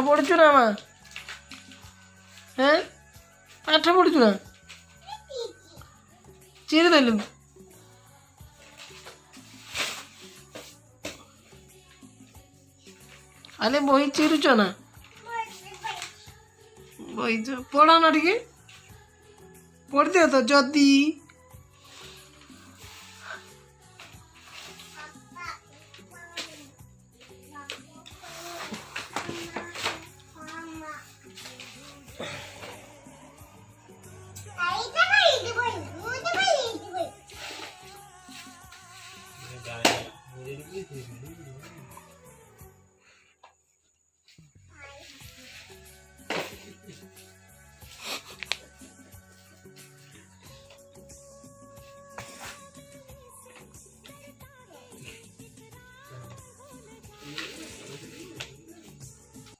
ପଢ଼ୁଛୁ ନା ମା ପାଠ ପଢ଼ୁଛୁ ନା ଚିରି ଦେଲୁ ଆଲେ ବହି ଚିରୁଛ ନା ବହି ପଢ଼ ନା ଟିକେ ପଢ଼ିଦିଅ ତ ଯଦି